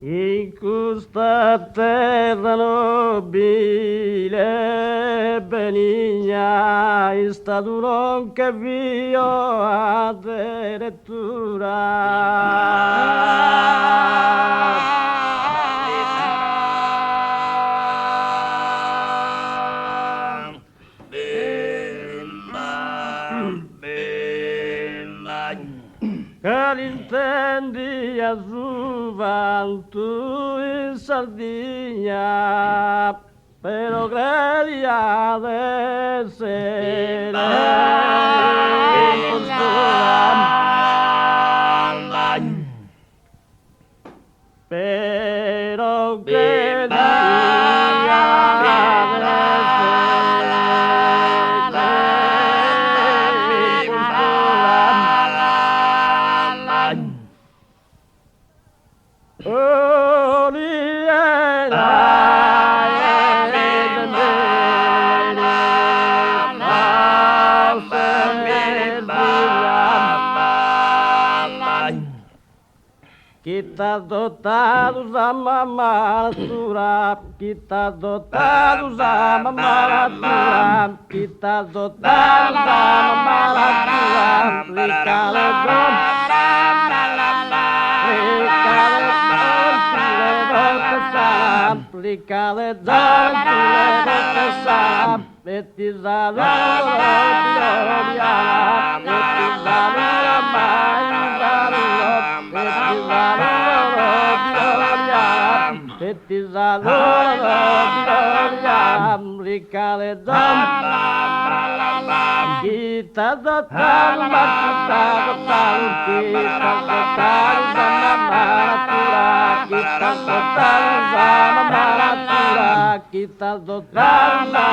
Incusta terra nobile, benigna, stato non che vio addirittura. Che l'intendi a giovantu in Sardegna, però credi ad essere però credi Kita dotados a mamatura, kita dotados a mamatura, kita dotados a mamatura, kita dotados